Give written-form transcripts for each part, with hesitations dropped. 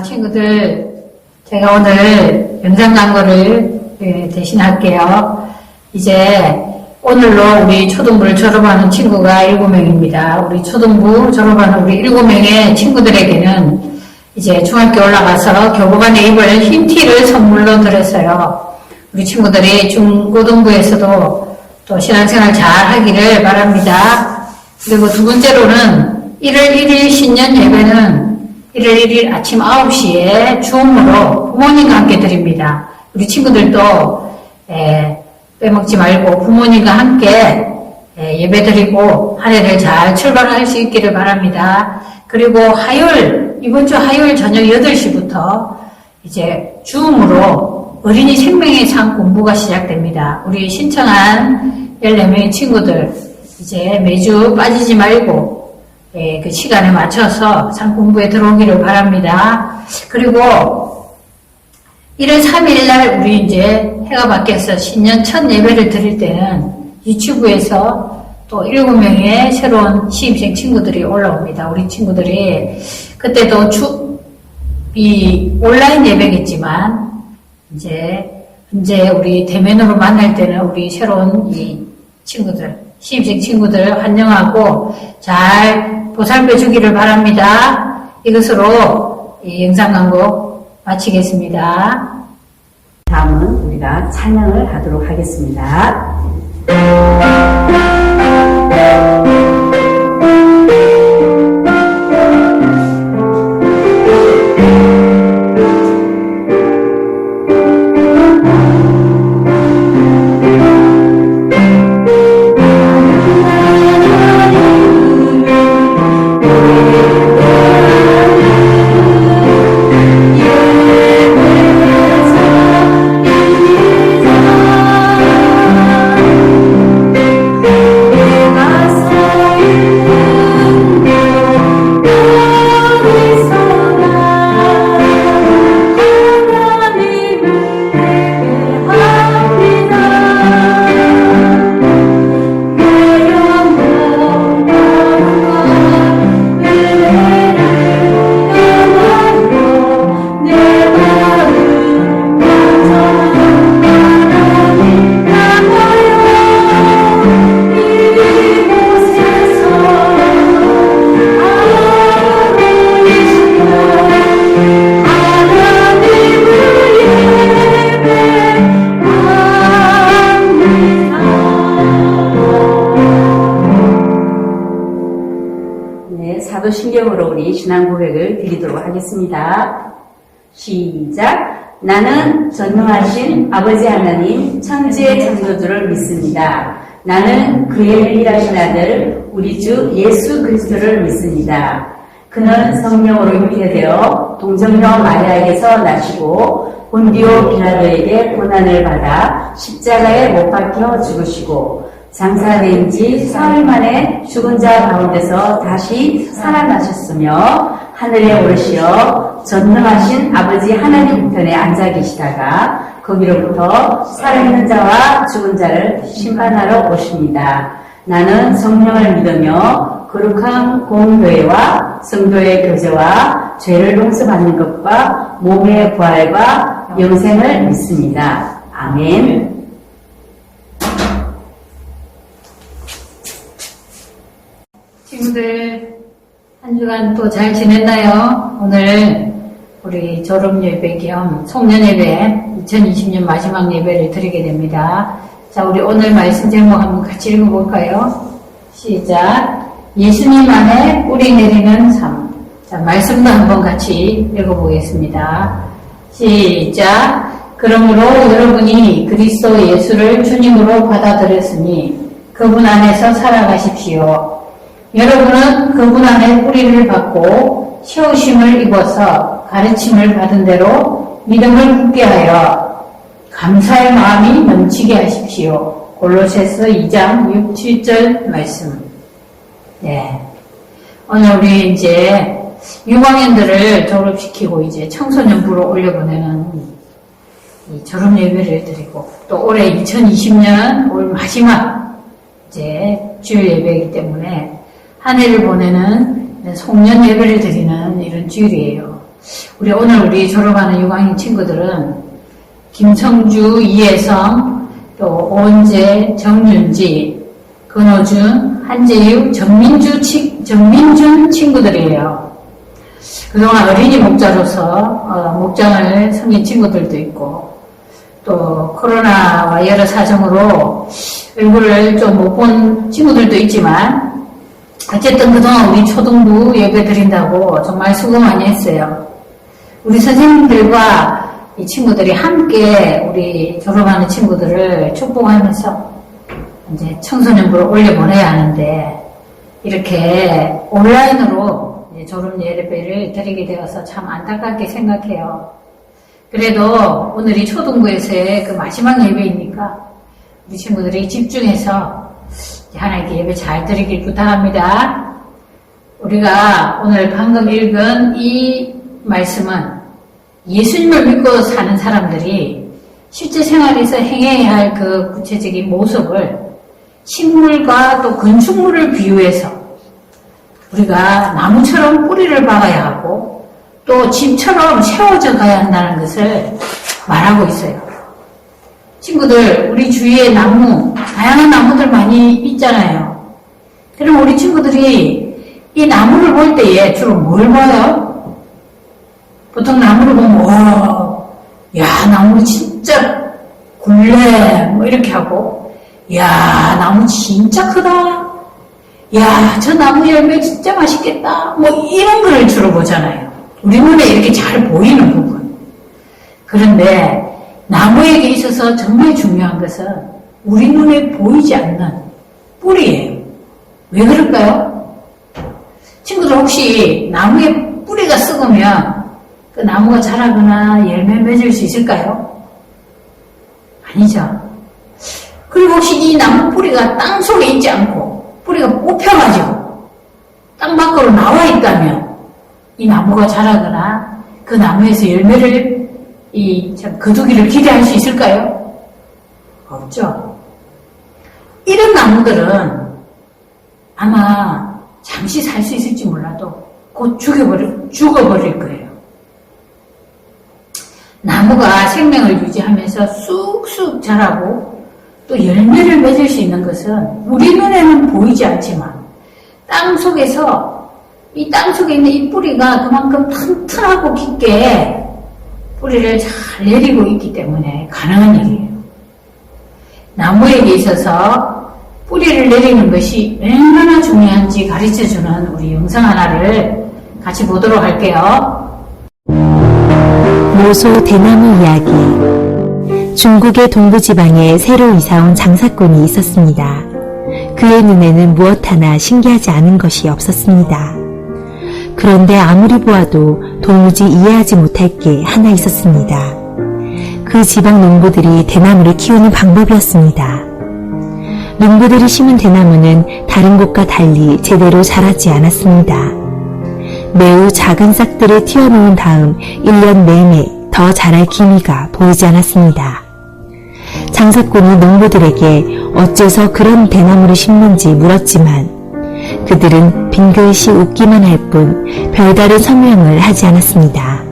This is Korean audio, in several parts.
친구들, 제가 오늘 영상 광고를 대신할게요. 이제 오늘로 우리 초등부를 졸업하는 친구가 7명입니다. 우리 초등부 졸업하는 우리 7명의 친구들에게는 이제 중학교 올라가서 교복안에 입을 흰 티를 선물로 드렸어요. 우리 친구들이 중고등부에서도 또 신앙생활 잘 하기를 바랍니다. 그리고 두 번째로는 1월 1일 신년 예배는 1월 1일 아침 9시에 줌으로 부모님과 함께 드립니다. 우리 친구들도 빼먹지 말고 부모님과 함께 예배 드리고 한 해를 잘 출발할 수 있기를 바랍니다. 그리고 이번 주 화요일 저녁 8시부터 이제 줌으로 어린이 생명의 상 공부가 시작됩니다. 우리 신청한 14명의 친구들 이제 매주 빠지지 말고 그 시간에 맞춰서 상 공부에 들어오기를 바랍니다. 그리고 1월 3일 날 우리 이제 해가 바뀌어서 신년 첫 예배를 드릴 때는 유튜브에서 또 7명의 새로운 시입생 친구들이 올라옵니다. 우리 친구들이 그때도 이 온라인 예배겠지만 이제 우리 대면으로 만날 때는 우리 새로운 이 친구들, 시입생 친구들 환영하고 잘 보살펴 주기를 바랍니다. 이것으로 이 영상 광고 마치겠습니다. 다음은 우리가 찬양을 하도록 하겠습니다. 사도신경으로 우리 신앙 고백을 드리도록 하겠습니다. 시작. 나는 전능하신 아버지 하나님 천지의 창조주를 믿습니다. 나는 그의 일하신 아들 우리 주 예수 그리스도를 믿습니다. 그는 성령으로 잉태되어 동정녀 마리아에게서 나시고 본디오 빌라도에게 고난을 받아 십자가에 못 박혀 죽으시고 장사된 지 사흘 만에 죽은 자 가운데서 다시 살아나셨으며 하늘에 오르시어 전능하신 아버지 하나님 우편에 앉아 계시다가 거기로부터 살아있는 자와 죽은 자를 심판하러 오십니다. 나는 성령을 믿으며 거룩한 공교회와 성도의 교제와 죄를 용서받는 것과 몸의 부활과 영생을 믿습니다. 아멘. 친구들 한 주간 또 잘 지냈나요? 오늘 우리 졸업 예배 겸 송년 예배 2020년 마지막 예배를 드리게 됩니다. 자, 우리 오늘 말씀 제목 한번 같이 읽어볼까요? 시작. 예수님 안에 뿌리 내리는 삶. 자, 말씀도 한번 같이 읽어보겠습니다. 시작. 그러므로 여러분이 그리스도 예수를 주님으로 받아들였으니 그분 안에서 살아가십시오. 여러분은 그분 안에 뿌리를 받고 세우심을 입어서 가르침을 받은 대로 믿음을 굳게 하여 감사의 마음이 넘치게 하십시오. 골로새서 2장 6, 7절 말씀. 네. 오늘 우리 이제 6학년들을 졸업시키고 이제 청소년부로 올려보내는 이 졸업 예배를 드리고 또 올해 2020년 올 마지막 이제 주일 예배이기 때문에 한 해를 보내는 송년 예배를 드리는 이런 주일이에요. 오늘 졸업하는 6학년 친구들은 김성주, 이혜성, 또 오은재, 정윤지, 근호준, 한재유, 정민준 친구들이에요. 그동안 어린이 목자로서 목장을 섬긴 친구들도 있고, 또 코로나와 여러 사정으로 얼굴을 좀 못 본 친구들도 있지만, 어쨌든 그동안 우리 초등부 예배 드린다고 정말 수고 많이 했어요. 우리 선생님들과 이 친구들이 함께 우리 졸업하는 친구들을 축복하면서 이제 청소년부로 올려보내야 하는데, 이렇게 온라인으로 이제 졸업 예배를 드리게 되어서 참 안타깝게 생각해요. 그래도 오늘이 초등부에서의 그 마지막 예배이니까 우리 친구들이 집중해서 하나님께 예배 잘 드리길 부탁합니다. 우리가 오늘 방금 읽은 이 말씀은 예수님을 믿고 사는 사람들이 실제 생활에서 행해야 할 그 구체적인 모습을 식물과 또 건축물을 비유해서 우리가 나무처럼 뿌리를 박아야 하고 또 집처럼 세워져 가야 한다는 것을 말하고 있어요. 친구들, 우리 주위에 다양한 나무들 많이 있잖아요. 그럼 우리 친구들이 이 나무를 볼 때에 주로 뭘 봐요? 보통 나무를 보면, 야, 나무 진짜 굴래, 뭐 이렇게 하고, 야, 나무 진짜 크다. 야, 저 나무 열매 진짜 맛있겠다. 뭐 이런 걸 주로 보잖아요. 우리 눈에 이렇게 잘 보이는 부분. 그런데 나무에게 있어서 정말 중요한 것은 우리 눈에 보이지 않는 뿌리예요. 왜 그럴까요? 친구들 혹시 나무에 뿌리가 썩으면 그 나무가 자라거나 열매 맺을 수 있을까요? 아니죠. 그리고 혹시 이 나무 뿌리가 땅 속에 있지 않고 뿌리가 뽑혀가지고 땅 밖으로 나와 있다면 이 나무가 자라거나 그 나무에서 열매를 거두기를 기대할 수 있을까요? 없죠. 이런 나무들은 아마 잠시 살 수 있을지 몰라도 곧 죽어버릴 거예요. 나무가 생명을 유지하면서 쑥쑥 자라고 또 열매를 맺을 수 있는 것은 우리 눈에는 보이지 않지만 이 땅 속에 있는 이 뿌리가 그만큼 튼튼하고 깊게 뿌리를 잘 내리고 있기 때문에 가능한 일이에요. 나무에게 있어서 뿌리를 내리는 것이 얼마나 중요한지 가르쳐주는 우리 영상 하나를 같이 보도록 할게요. 모소 대나무 이야기. 중국의 동부지방에 새로 이사온 장사꾼이 있었습니다. 그의 눈에는 무엇 하나 신기하지 않은 것이 없었습니다. 그런데 아무리 보아도 도무지 이해하지 못할 게 하나 있었습니다. 그 지방 농부들이 대나무를 키우는 방법이었습니다. 농부들이 심은 대나무는 다른 곳과 달리 제대로 자라지 않았습니다. 매우 작은 싹들을 틔워놓은 다음 1년 내내 더 자랄 기미가 보이지 않았습니다. 장사꾼이 농부들에게 어째서 그런 대나무를 심는지 물었지만 그들은 빙글이 웃기만 할 뿐 별다른 설명을 하지 않았습니다.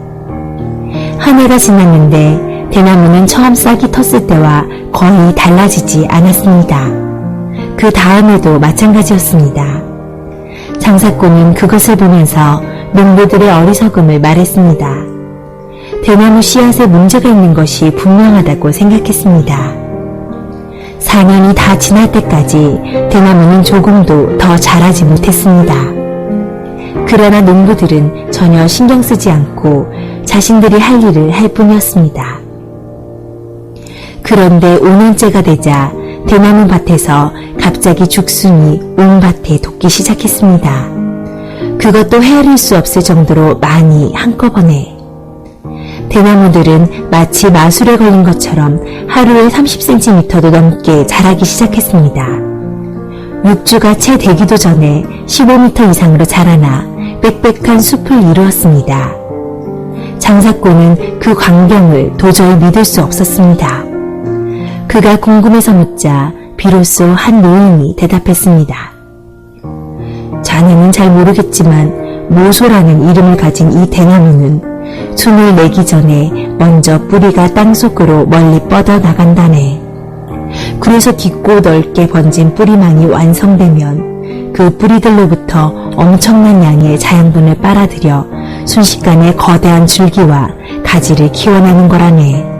한 해가 지났는데 대나무는 처음 싹이 텄을 때와 거의 달라지지 않았습니다. 그 다음에도 마찬가지였습니다. 장사꾼은 그것을 보면서 농부들의 어리석음을 말했습니다. 대나무 씨앗에 문제가 있는 것이 분명하다고 생각했습니다. 4년이 다 지날 때까지 대나무는 조금도 더 자라지 못했습니다. 그러나 농부들은 전혀 신경 쓰지 않고 자신들이 할 일을 할 뿐이었습니다. 그런데 5년째가 되자 대나무 밭에서 갑자기 죽순이 온 밭에 돋기 시작했습니다. 그것도 헤아릴 수 없을 정도로 많이 한꺼번에. 대나무들은 마치 마술에 걸린 것처럼 하루에 30cm도 넘게 자라기 시작했습니다. 6주가 채 되기도 전에 15m 이상으로 자라나 빽빽한 숲을 이루었습니다. 장사꾼은 그 광경을 도저히 믿을 수 없었습니다. 그가 궁금해서 묻자 비로소 한 노인이 대답했습니다. 자네는 잘 모르겠지만 모소라는 이름을 가진 이 대나무는 순을 내기 전에 먼저 뿌리가 땅속으로 멀리 뻗어 나간다네. 그래서 깊고 넓게 번진 뿌리망이 완성되면 그 뿌리들로부터 엄청난 양의 자양분을 빨아들여 순식간에 거대한 줄기와 가지를 키워내는 거라네.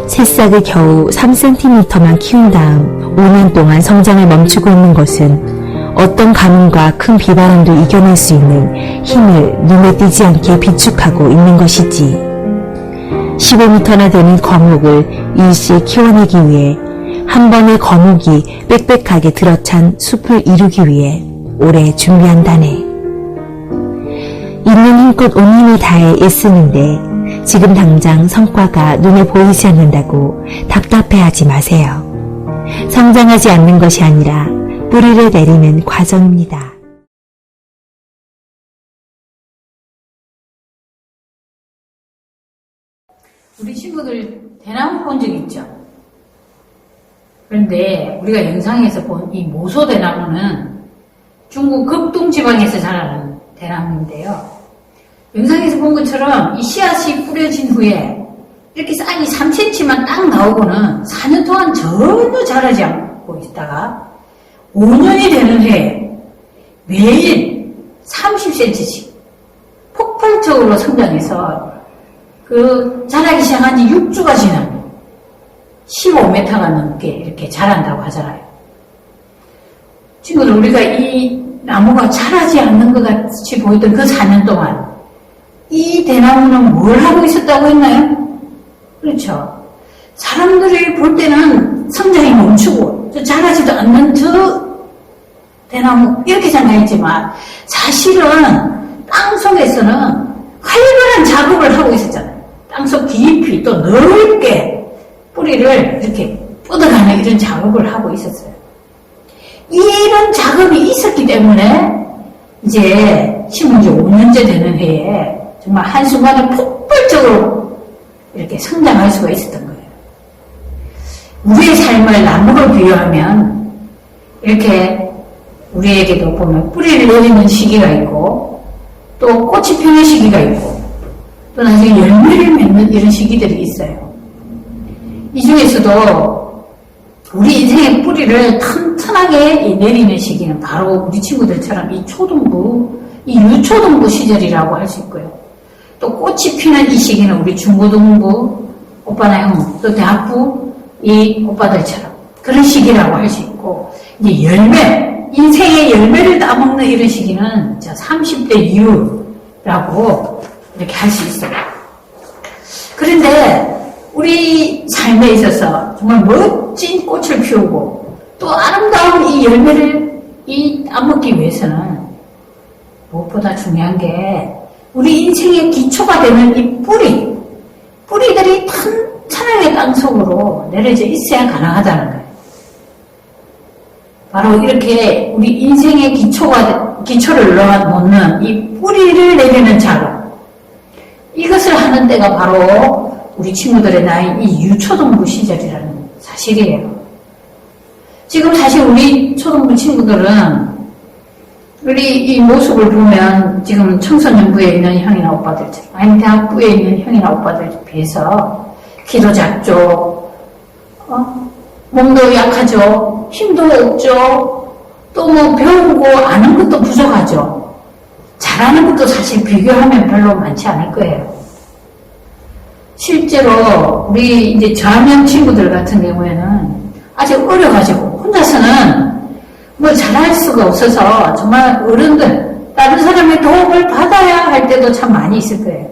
새싹을 겨우 3cm만 키운 다음 5년 동안 성장을 멈추고 있는 것은 어떤 가뭄과 큰 비바람도 이겨낼 수 있는 힘을 눈에 띄지 않게 비축하고 있는 것이지. 15m나 되는 거목을 일시에 키워내기 위해 한 번의 거목이 빽빽하게 들어찬 숲을 이루기 위해 오래 준비한다네. 있는 힘껏 온 힘을 다해 애쓰는데 지금 당장 성과가 눈에 보이지 않는다고 답답해하지 마세요. 성장하지 않는 것이 아니라 뿌리를 내리는 과정입니다. 우리 친구들 대나무 본 적 있죠? 그런데 우리가 영상에서 본 이 모소대나무는 중국 극동 지방에서 자라는 대나무인데요. 영상에서 본 것처럼 이 씨앗이 뿌려진 후에 이렇게 싹이 3cm만 딱 나오고는 4년 동안 전혀 자라지 않고 있다가 5년이 되는 해에 매일 30cm씩 폭발적으로 성장해서 자라기 시작한 지 6주가 지나면 15m가 넘게 이렇게 자란다고 하잖아요. 친구들, 우리가 이 나무가 자라지 않는 것 같이 보이던 그 4년 동안 이 대나무는 뭘 하고 있었다고 했나요? 그렇죠. 사람들이 볼 때는 성장이 멈추고 자라지도 않는 저 대나무 이렇게 생각했지만 사실은 땅속에서는 활발한 작업을 하고 있었잖아요. 땅속 깊이 또 넓게 뿌리를 이렇게 뻗어가는 이런 작업을 하고 있었어요. 이런 작업이 있었기 때문에 이제 심은 지 5년째 되는 해에 정말 한순간에 폭발적으로 이렇게 성장할 수가 있었던 거예요. 우리의 삶을 나무로 비유하면 이렇게 우리에게도 보면 뿌리를 내리는 시기가 있고 또 꽃이 피는 시기가 있고 또 나중에 열매를 맺는 이런 시기들이 있어요. 이 중에서도 우리 인생의 뿌리를 튼튼하게 내리는 시기는 바로 우리 친구들처럼 이 초등부, 이 유초등부 시절이라고 할 수 있고요. 또 꽃이 피는 이 시기는 우리 중고등부 오빠나 형, 또 대학부 이 오빠들처럼 그런 시기라고 할 수 있고, 이제 인생의 열매를 따먹는 이런 시기는 30대 이후라고 이렇게 할 수 있어요. 그런데 우리 삶에 있어서 정말 멋진 꽃을 피우고 또 아름다운 이 열매를 따먹기 위해서는 무엇보다 중요한 게 우리 인생의 기초가 되는 이 뿌리들이 탄탄하게 땅속으로 내려져 있어야 가능하다는 거예요. 바로 이렇게 우리 인생의 기초를 놓는 이 뿌리를 내리는 작업, 이것을 하는 때가 바로 우리 친구들의 나이 이 유초등부 시절이라는 사실이에요. 지금 사실 우리 초등부 친구들은 우리 이 모습을 보면 지금 청소년부에 있는 형이나 오빠들처럼 아니면 대학부에 있는 형이나 오빠들에 비해서 키도 작죠, 몸도 약하죠, 힘도 없죠, 또 뭐 배우고 아는 것도 부족하죠. 잘하는 것도 사실 비교하면 별로 많지 않을 거예요. 실제로 우리 이제 저학년 친구들 같은 경우에는 아직 어려가지고 혼자서는 뭘 잘할 수가 없어서 정말 어른들, 다른 사람의 도움을 받아야 할 때도 참 많이 있을 거예요.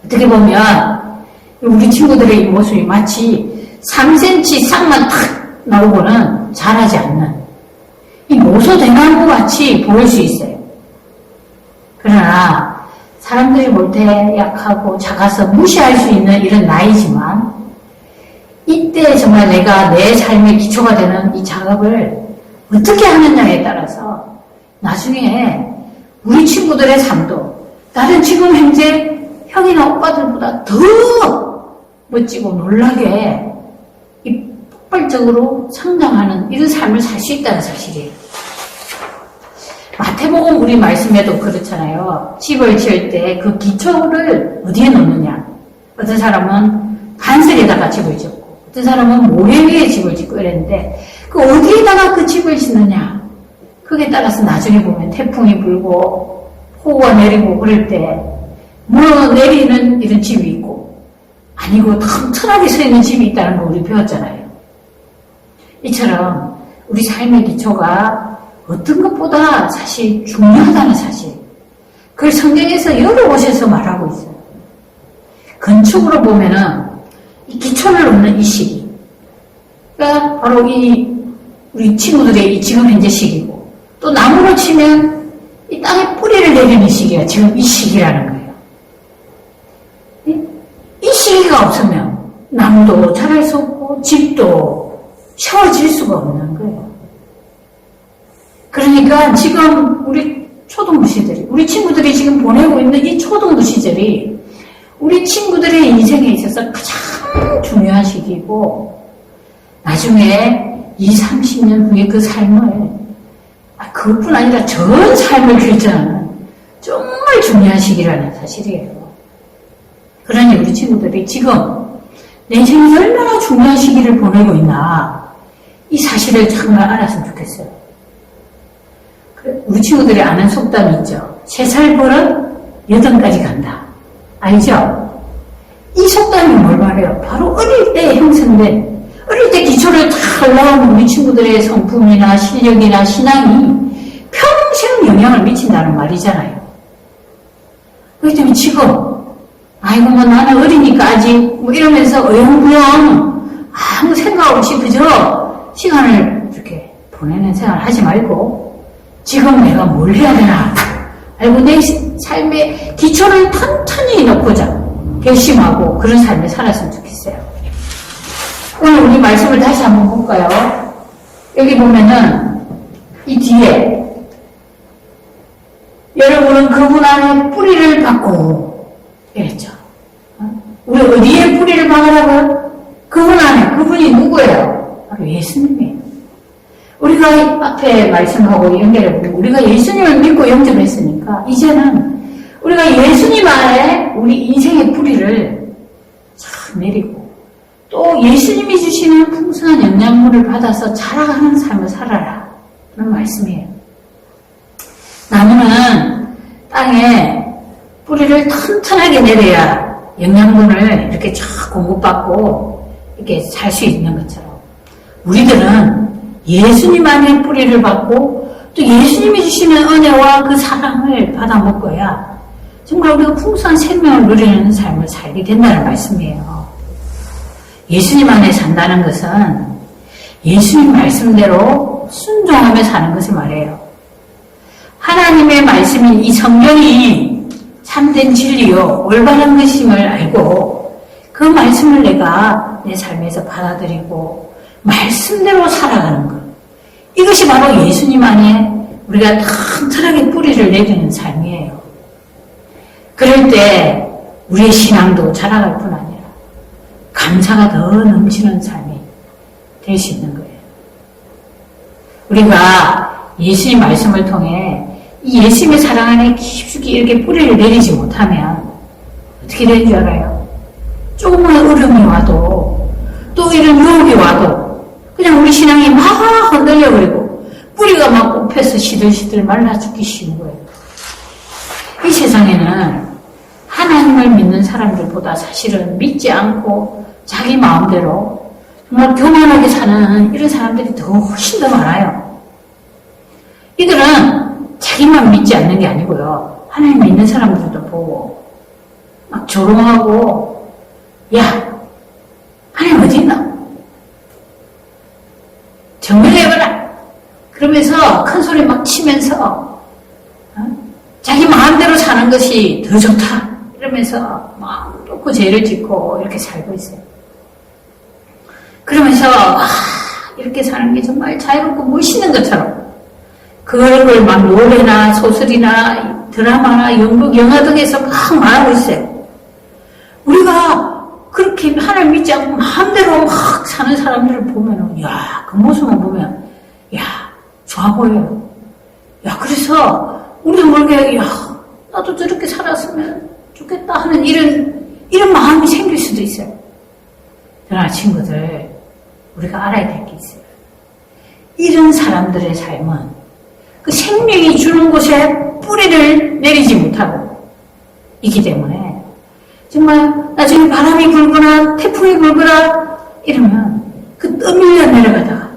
어떻게 보면 우리 친구들의 이 모습이 마치 3cm 싹만 탁 나오고는 자라지 않는 이 모소대나무 같이 보일 수 있어요. 그러나 사람들이 볼 때 약하고 작아서 무시할 수 있는 이런 나이지만 이때 정말 내가 내 삶의 기초가 되는 이 작업을 어떻게 하느냐에 따라서 나중에 우리 친구들의 삶도 나는 지금 현재 형이나 오빠들보다 더 멋지고 놀라게 이 폭발적으로 성장하는 이런 삶을 살 수 있다는 사실이에요. 마태복음 우리 말씀에도 그렇잖아요. 집을 지을 때 그 기초를 어디에 놓느냐. 어떤 사람은 반석에다가 집을 짓고 어떤 사람은 모래 위에 집을 짓고 이랬는데 그 어디에다가 그 집을 짓느냐. 그게 따라서 나중에 보면 태풍이 불고 폭우가 내리고 그럴 때 물어 내리는 이런 집이 있고 아니고 튼튼하게 서 있는 집이 있다는 거 우리 배웠잖아요. 이처럼 우리 삶의 기초가 어떤 것보다 사실 중요하다는 사실. 그걸 성경에서 여러 곳에서 말하고 있어요. 건축으로 보면은 이 기초를 놓는 이 시기. 그러니까 바로 우리 친구들의 이 지금 현재 시기고 또 나무로 치면 이 땅에 뿌리를 내리는 시기가 지금 이 시기라는 거예요. 이 시기가 없으면 나무도 자랄 수 없고 집도 세워질 수가 없는 거예요. 그러니까 지금 우리 초등부 시절이 우리 친구들이 지금 보내고 있는 이 초등부 시절이 우리 친구들의 인생에 있어서 가장 중요한 시기고 나중에 20, 30년 후에 그 삶을 그것뿐 아니라 전 삶을 결정하는 정말 중요한 시기라는 사실이에요. 그러니 우리 친구들이 지금 내 인생에서 얼마나 중요한 시기를 보내고 있나 이 사실을 정말 알았으면 좋겠어요. 우리 친구들이 아는 속담이 있죠. 3살 버릇 8까지 간다. 알죠? 이 속담이 뭘 말해요? 바로 어릴 때 형성된 어릴 때 기초를 잘 올라오는 우리 친구들의 성품이나 실력이나 신앙이 평생 영향을 미친다는 말이잖아요. 그렇기 때문에 지금 아이고 뭐 나는 어리니까 아직 뭐 이러면서 어영부영 아무 생각 없이 그저 시간을 이렇게 보내는 생활을 하지 말고 지금 내가 뭘 해야 되나 알고 내 삶의 기초를 탄탄히 놓고자 결심하고 그런 삶을 살았으면 좋겠어요. 오늘 우리 말씀을 다시 한번 볼까요? 여기 보면은 이 뒤에 여러분은 그분 안에 뿌리를 박고 이랬죠. 우리 어디에 뿌리를 박으라고요? 그분 안에. 그분이 누구예요? 바로 예수님이에요. 우리가 앞에 말씀하고 연결해보면 우리가 예수님을 믿고 영접했으니까 이제는 우리가 예수님 안에 우리 인생의 뿌리를 잘 내리고 또 예수님이 주시는 풍성한 영양분을 받아서 자라가는 삶을 살아라 그런 말씀이에요. 나무는 땅에 뿌리를 튼튼하게 내려야 영양분을 이렇게 쫙 공급받고 이렇게 살 수 있는 것처럼 우리들은 예수님 안에 뿌리를 받고 또 예수님이 주시는 은혜와 그 사랑을 받아 먹어야 정말 우리가 풍성한 생명을 누리는 삶을 살게 된다는 말씀이에요. 예수님 안에 산다는 것은 예수님 말씀대로 순종하며 사는 것을 말해요. 하나님의 말씀인 이 성경이 참된 진리요 올바른 것임을 알고 그 말씀을 내가 내 삶에서 받아들이고 말씀대로 살아가는 것. 이것이 바로 예수님 안에 우리가 튼튼하게 뿌리를 내리는 삶이에요. 그럴 때 우리의 신앙도 자라갈 뿐 아니라 감사가 더 넘치는 삶이 될 수 있는 거예요. 우리가 예수님 말씀을 통해 이 예수님의 사랑 안에 깊숙이 이렇게 뿌리를 내리지 못하면 어떻게 되는 줄 알아요? 조금만 어려움이 와도 또 이런 유혹이 와도 그냥 우리 신앙이 막 흔들려버리고 뿌리가 막 뽑혀서 시들시들 말라 죽기 쉬운 거예요. 이 세상에는 하나님을 믿는 사람들보다 사실은 믿지 않고 자기 마음대로 정말 교만하게 사는 이런 사람들이 훨씬 더 많아요. 이들은 자기만 믿지 않는 게 아니고요. 하나님 믿는 사람들도 보고 막 조롱하고 야 하나님 어디 있나? 정리해봐라. 그러면서 큰 소리 막 치면서 자기 마음대로 사는 것이 더 좋다. 이러면서 마음 놓고 죄를 짓고 이렇게 살고 있어요. 그러면서 이렇게 사는 게 정말 자유롭고 멋있는 것처럼 그걸 막 노래나 소설이나 드라마나 연극, 영화 등에서 막 말하고 있어요. 우리가 그렇게 하나님 믿지 않고 마음대로 막 사는 사람들을 보면은, 야, 그 모습을 보면, 야, 좋아 보여요. 야, 그래서 우리도 모르게, 야, 나도 저렇게 살았으면 좋겠다 하는 이런 마음이 생길 수도 있어요. 그러나 친구들, 우리가 알아야 될 게 있어요. 이런 사람들의 삶은 그 생명이 주는 곳에 뿌리를 내리지 못하고 있기 때문에 정말 나중에 바람이 불거나 태풍이 불거나 이러면 그 떠밀려 내려가다가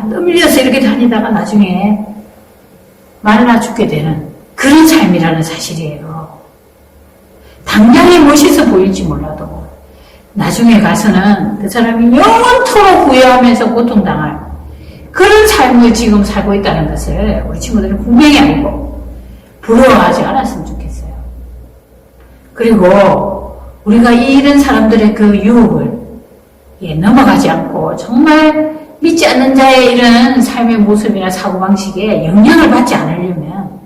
떠밀려서 이렇게 다니다가 나중에 말라 죽게 되는 그런 삶이라는 사실이에요. 당장에 멋있어 보일지 몰라도 나중에 가서는 그 사람이 영원토록 후회하면서 고통당할 그런 삶을 지금 살고 있다는 것을 우리 친구들은 분명히 알고 부러워하지 않았으면 좋겠어요. 그리고 우리가 이런 사람들의 그 유혹을 넘어가지 않고 정말 믿지 않는 자의 이런 삶의 모습이나 사고방식에 영향을 받지 않으려면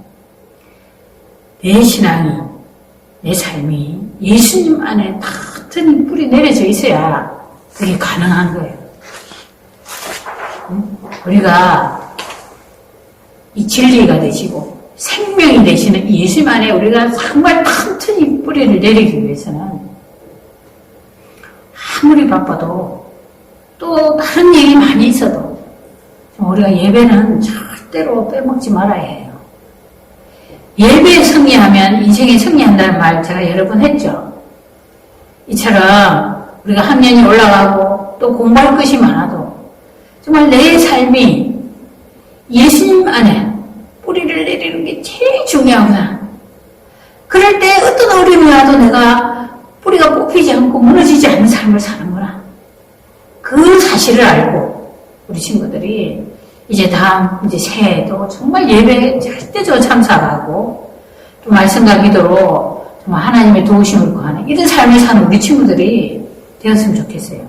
내 신앙이, 내 삶이 예수님 안에 다 튼이 뿌리 내려져 있어야 그게 가능한 거예요. 우리가 이 진리가 되시고 생명이 되시는 이 예수님 안에 우리가 정말 튼튼히 뿌리를 내리기 위해서는 아무리 바빠도 또 다른 일이 많이 있어도 우리가 예배는 절대로 빼먹지 말아야 해요. 예배에 승리하면 인생에 승리한다는 말 제가 여러 번 했죠. 이처럼 우리가 학년이 올라가고 또 공부할 것이 많아도 정말 내 삶이 예수님 안에 뿌리를 내리는 게 제일 중요하구나. 그럴 때 어떤 어려움이 와도 내가 뿌리가 뽑히지 않고 무너지지 않는 삶을 사는구나. 그 사실을 알고 우리 친구들이 이제 다음 새해에도 정말 예배에 절대적으로 참석하고 또 말씀과 기도로 정말 하나님의 도우심을 구하는 이런 삶을 사는 우리 친구들이 되었으면 좋겠어요.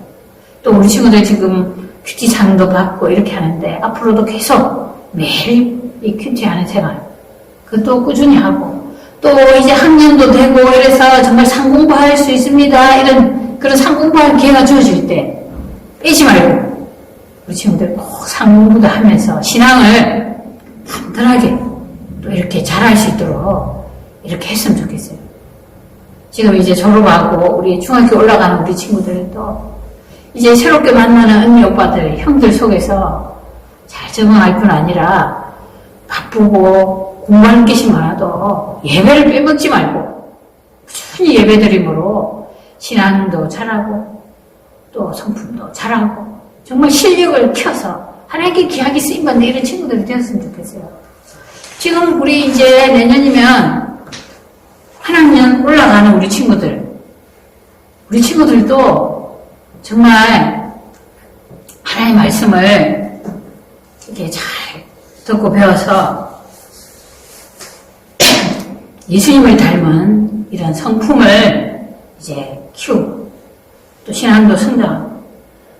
또 우리 친구들 지금 큐티상도 받고 이렇게 하는데 앞으로도 계속 매일 이 큐티하는 생활 그것도 꾸준히 하고 또 이제 학년도 되고 이래서 정말 상공부할 수 있습니다. 이런 그런 상공부할 기회가 주어질 때 빼지 말고 우리 친구들 꼭 상공부도 하면서 신앙을 단단하게 또 이렇게 잘할 수 있도록 이렇게 했으면 좋겠어요. 지금 이제 졸업하고 우리 중학교 올라가는 우리 친구들도 이제 새롭게 만나는 언니 오빠들 형들 속에서 잘 적응할 뿐 아니라 바쁘고 공부하는 것이 많아도 예배를 빼먹지 말고 꾸준히 예배드림으로 신앙도 잘하고 또 성품도 잘하고 정말 실력을 켜서 하나님께 귀하게 쓰임받는 이런 친구들이 되었으면 좋겠어요. 지금 우리 이제 내년이면 한 학년 올라가는 우리 친구들도 정말 하나님의 말씀을 이렇게 잘 듣고 배워서 예수님을 닮은 이런 성품을 이제 키우고 또 신앙도 성장하고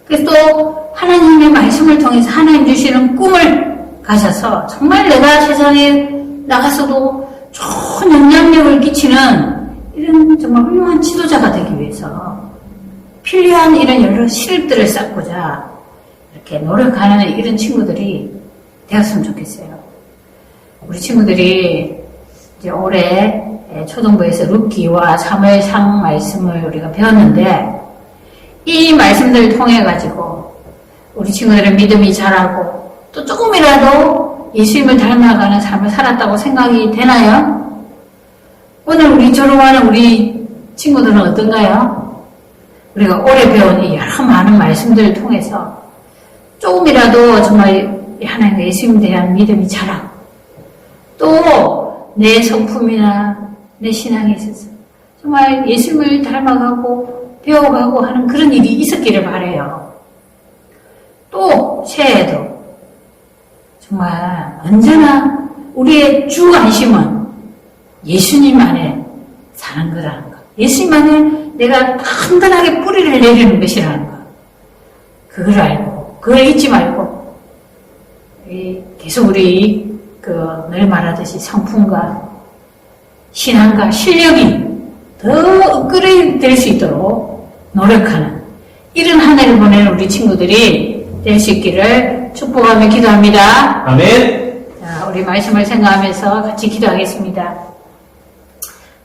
그래서 또 하나님의 말씀을 통해서 하나님 주시는 꿈을 가져서 정말 내가 세상에 나가서도 좋은 영향력을 끼치는 이런 정말 훌륭한 지도자가 되기 위해서 필요한 이런 여러 실력들을 쌓고자 이렇게 노력하는 이런 친구들이 되었으면 좋겠어요. 우리 친구들이 이제 올해 초등부에서 룻기와 사무엘상 말씀을 우리가 배웠는데 이 말씀들을 통해 가지고 우리 친구들의 믿음이 자라고 또 조금이라도 예수님을 닮아가는 삶을 살았다고 생각이 되나요? 오늘 우리 졸업하는 우리 친구들은 어떤가요? 우리가 올해 배운 이 여러 많은 말씀들을 통해서 조금이라도 정말 하나님과 예수님에 대한 믿음이 자라고 또 내 성품이나 내 신앙에 있어서 정말 예수님을 닮아가고 배워가고 하는 그런 일이 있었기를 바라요. 또 새해에도 정말 언제나 우리의 주 안심은 예수님 안에 사는 거라는 것. 예수님 안에 내가 단단하게 뿌리를 내리는 것이라는 것. 그걸 알고 그걸 잊지 말고 계속 우리 늘 말하듯이 성품과 신앙과 실력이 더 업그레이드 될 수 있도록 노력하는 이런 한 해를 보내는 우리 친구들이 될 수 있기를 축복하며 기도합니다. 아멘. 자, 우리 말씀을 생각하면서 같이 기도하겠습니다.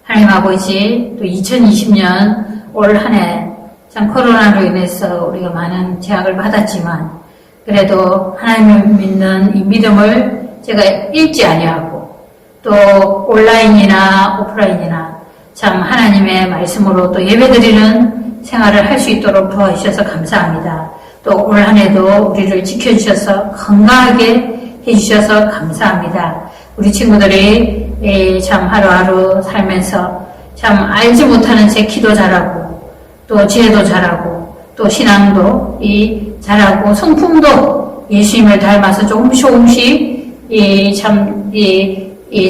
하나님 아버지, 또 2020년 올 한 해 참 코로나로 인해서 우리가 많은 제약을 받았지만 그래도 하나님을 믿는 이 믿음을 제가 잃지 아니하고 또 온라인이나 오프라인이나 참 하나님의 말씀으로 또 예배드리는 생활을 할 수 있도록 도와주셔서 감사합니다. 또 올 한 해도 우리를 지켜주셔서 건강하게 해주셔서 감사합니다. 우리 친구들이 참 하루하루 살면서 참 알지 못하는 제 기도 잘하고 또 지혜도 잘하고 또 신앙도 잘하고 성품도 예수님을 닮아서 조금씩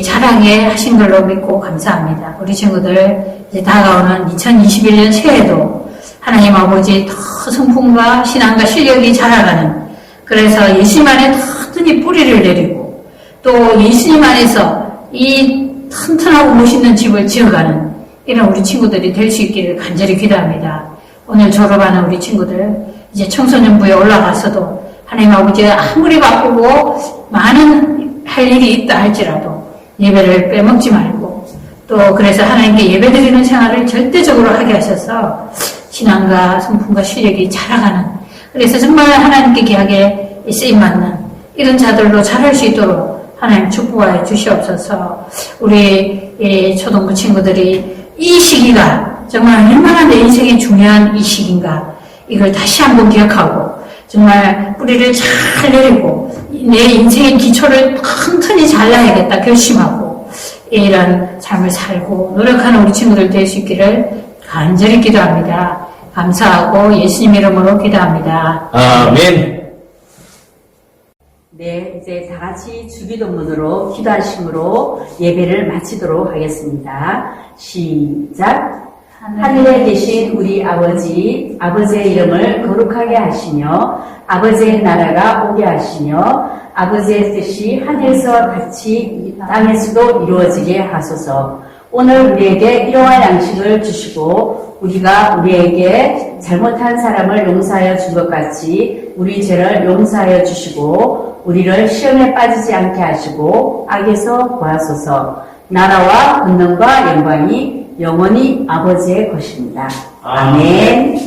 자라게 하신 걸로 믿고 감사합니다. 우리 친구들 이제 다가오는 2021년 새해도 하나님 아버지 더 성품과 신앙과 실력이 자라가는, 그래서 예수님 안에 튼튼히 뿌리를 내리고 또 예수님 안에서 이 튼튼하고 멋있는 집을 지어가는 이런 우리 친구들이 될 수 있기를 간절히 기도합니다. 오늘 졸업하는 우리 친구들 이제 청소년부에 올라가서도 하나님 아버지 아무리 바쁘고 많은 할 일이 있다 할지라도 예배를 빼먹지 말고 또 그래서 하나님께 예배드리는 생활을 절대적으로 하게 하셔서 신앙과 성품과 실력이 자라가는, 그래서 정말 하나님께 귀하게 쓰임받는 이런 자들로 자랄 수 있도록 하나님 축복하여 주시옵소서. 우리 초등부 친구들이 이 시기가 정말 얼마나 내 인생에 중요한 이 시기인가 이걸 다시 한번 기억하고 정말 뿌리를 잘 내리고 내 인생의 기초를 튼튼히 잘라야겠다 결심하고 이런 삶을 살고 노력하는 우리 친구들 될 수 있기를 간절히 기도합니다. 감사하고 예수님 이름으로 기도합니다. 아멘. 네, 이제 다 같이 주기도문으로 기도하심으로 예배를 마치도록 하겠습니다. 시작. 하늘에 계신 우리 아버지, 아버지의 이름을 거룩하게 하시며 아버지의 나라가 오게 하시며 아버지의 뜻이 하늘에서 같이 땅에서도 이루어지게 하소서. 오늘 우리에게 일용할 양식을 주시고 우리가 우리에게 잘못한 사람을 용서하여 준 것 같이 우리 죄를 용서하여 주시고 우리를 시험에 빠지지 않게 하시고 악에서 구하소서. 나라와 권능과 영광이 영원히 아버지의 것입니다. 아멘.